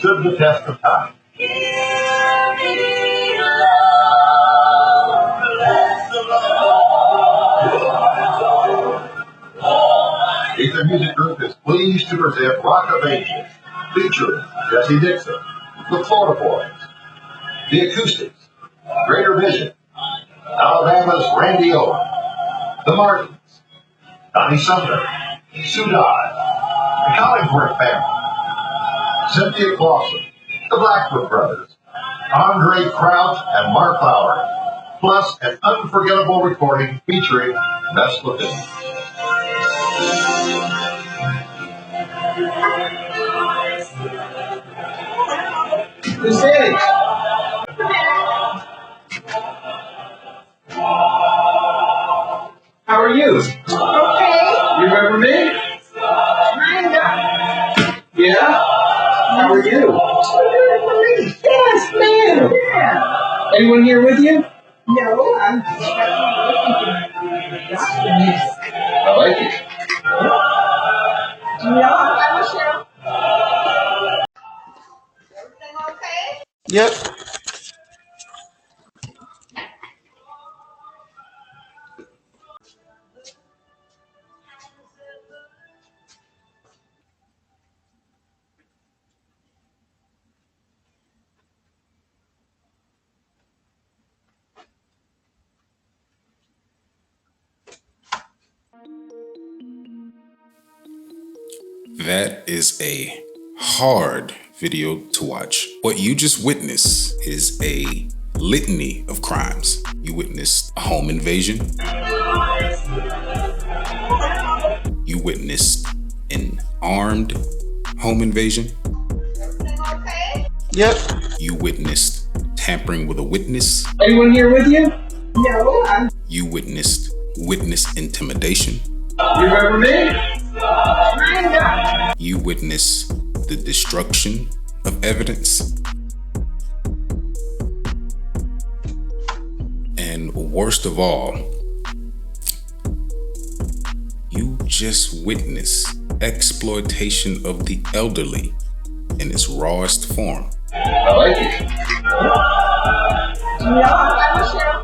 stood the test of time. Ether Music Group is pleased to present Rock of Ages, featuring Jesse Dixon, the Florida Boys, the Acoustics, Greater Vision, Alabama's Randy Owen, the Martins, Donnie Sumner, Sue Dodd, the Collingsworth family, Cynthia Clausen, the Blackwood Brothers, Andre Kraut, and Mark Lauer, plus an unforgettable recording featuring Bess Levin. Who's it? How are you? Okay. You remember me? Kinda. Yeah? How are you? Yes, ma'am. Yeah. Anyone here with you? No, I'm documents. I like it. Yeah, I'm Michelle. Everything okay? Yep. That is a hard video to watch. What you just witnessed is a litany of crimes. You witnessed a home invasion. You witnessed an armed home invasion. Everything okay? Yep. You witnessed tampering with a witness. Anyone here with you? No, I'm You witnessed witness intimidation. You remember me? kinda. You witnessed the destruction of evidence. And worst of all, you just witnessed exploitation of the elderly in its rawest form. I like it. Yeah, I'm Michelle.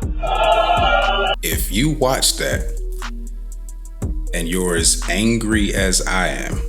If you watch that and you're as angry as I am,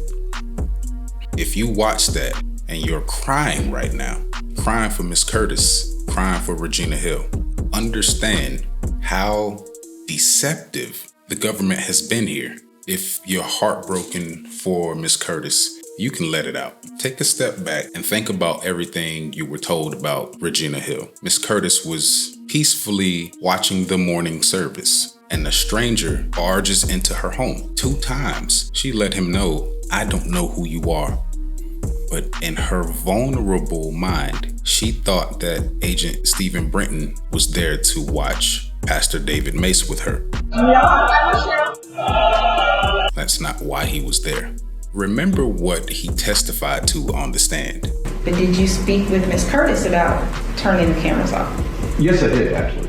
if you watch that and you're crying right now, crying for Miss Curtis, crying for Regina Hill, understand how deceptive the government has been here. If you're heartbroken for Miss Curtis, you can let it out. Take a step back and think about everything you were told about Regina Hill. Miss Curtis was peacefully watching the morning service, and a stranger barges into her home. 2 times, she let him know, "I don't know who you are." But in her vulnerable mind, she thought that Agent Stephen Brenton was there to watch Pastor David Mace with her. Yeah, I'm Michelle. That's not why he was there. Remember what he testified to on the stand. But did you speak with Miss Curtis about turning the cameras off? Yes, I did, actually.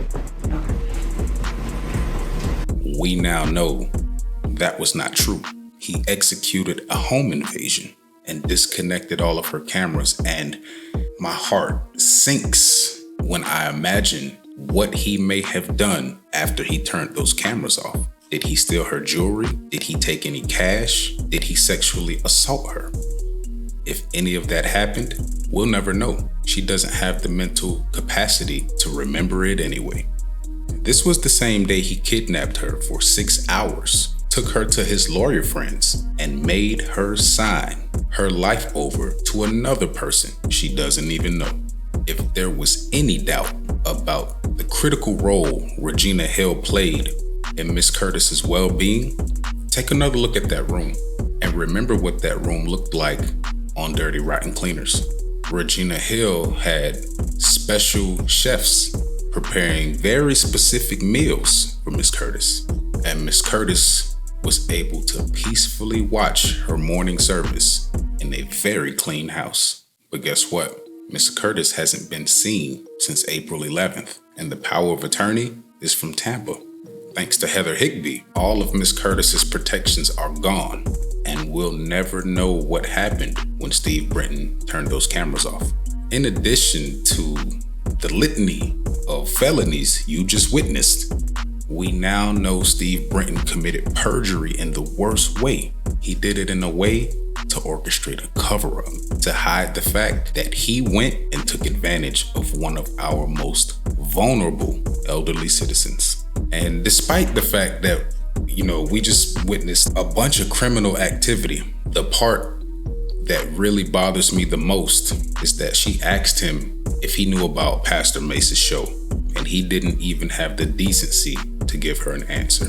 We now know that was not true. He executed a home invasion and disconnected all of her cameras, and my heart sinks when I imagine what he may have done after he turned those cameras off. Did he steal her jewelry? Did he take any cash? Did he sexually assault her? If any of that happened, we'll never know. She doesn't have the mental capacity to remember it anyway. This was the same day he kidnapped her for 6 hours, took her to his lawyer friends, and made her sign her life over to another person she doesn't even know. If there was any doubt about the critical role Regina Hill played in Miss Curtis's well-being, take another look at that room and remember what that room looked like on Dirty Rotten Cleaners. Regina Hill had special chefs preparing very specific meals for Miss Curtis, and Miss Curtis was able to peacefully watch her morning service in a very clean house. But guess what? Miss Curtis hasn't been seen since April 11th, and the power of attorney is from Tampa. Thanks to Heather Higbee, all of Miss Curtis's protections are gone, and and we'll never know what happened when Steve Brenton turned those cameras off. In addition to the litany of felonies you just witnessed, we now know Steve Brenton committed perjury in the worst way. He did it in a way to orchestrate a cover-up, to hide the fact that he went and took advantage of one of our most vulnerable elderly citizens. And despite the fact that, we just witnessed a bunch of criminal activity, the part that really bothers me the most is that she asked him if he knew about Pastor Mace's show, and he didn't even have the decency to give her an answer.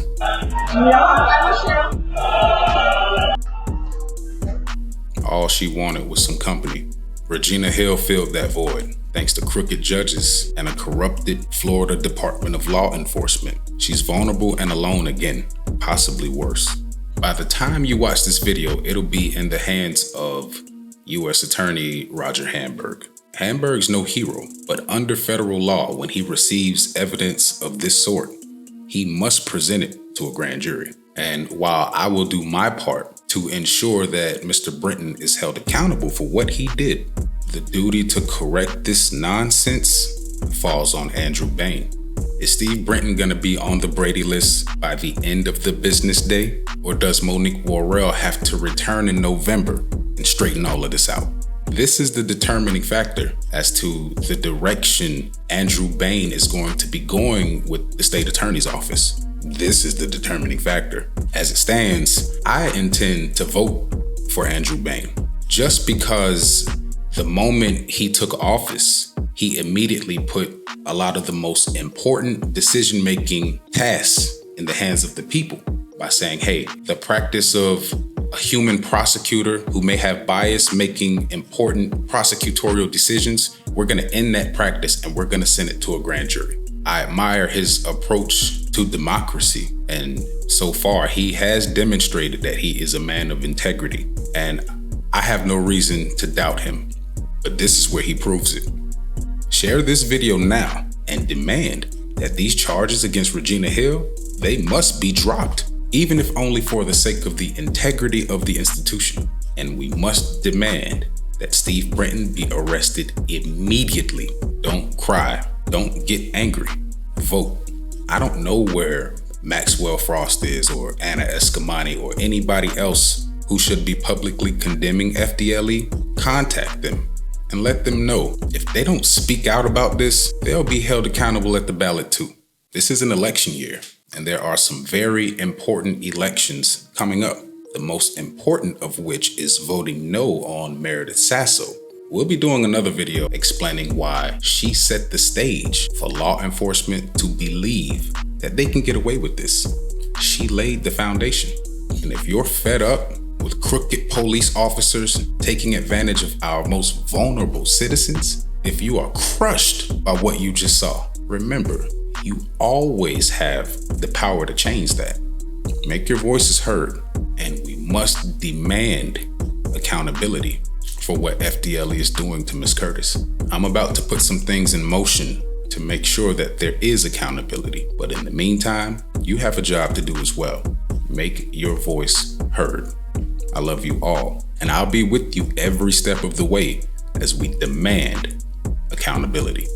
All she wanted was some company. Regina Hill filled that void, thanks to crooked judges and a corrupted Florida Department of Law Enforcement. She's vulnerable and alone again, possibly worse. By the time you watch this video, it'll be in the hands of U.S. Attorney Roger Hamburg. Hamburg's no hero, but under federal law, when he receives evidence of this sort, he must present it to a grand jury. And while I will do my part to ensure that Mr. Brenton is held accountable for what he did, the duty to correct this nonsense falls on Andrew Bain. Is Steve Brenton gonna be on the Brady list by the end of the business day? Or does Monique Worrell have to return in November and straighten all of this out? This is the determining factor as to the direction Andrew Bain is going to be going with the state attorney's office. This is the determining factor. As it stands, I intend to vote for Andrew Bain just because the moment he took office, he immediately put a lot of the most important decision-making tasks in the hands of the people by saying, hey, the practice of a human prosecutor who may have bias making important prosecutorial decisions, we're gonna end that practice and we're gonna send it to a grand jury. I admire his approach to democracy, and so far he has demonstrated that he is a man of integrity, and I have no reason to doubt him, but this is where he proves it. Share this video now and demand that these charges against Regina Hill, they must be dropped, even if only for the sake of the integrity of the institution. And we must demand that Steve Brenton be arrested immediately. Don't cry, don't get angry, vote. I don't know where Maxwell Frost is, or Anna Escamani, or anybody else who should be publicly condemning Fdle. Contact them and let them know if they don't speak out about this, they'll be held accountable at the ballot too. This is an election year, and there are some very important elections coming up, the most important of which is voting no on Meredith Sasso. We'll be doing another video explaining why she set the stage for law enforcement to believe that they can get away with this. She laid the foundation. And if you're fed up with crooked police officers taking advantage of our most vulnerable citizens, if you are crushed by what you just saw, remember, you always have the power to change that. Make your voices heard, and we must demand accountability for what Fdle is doing to Ms. Curtis. I'm about to put some things in motion to make sure that there is accountability. But in the meantime, you have a job to do as well. Make your voice heard. I love you all, and I'll be with you every step of the way as we demand accountability.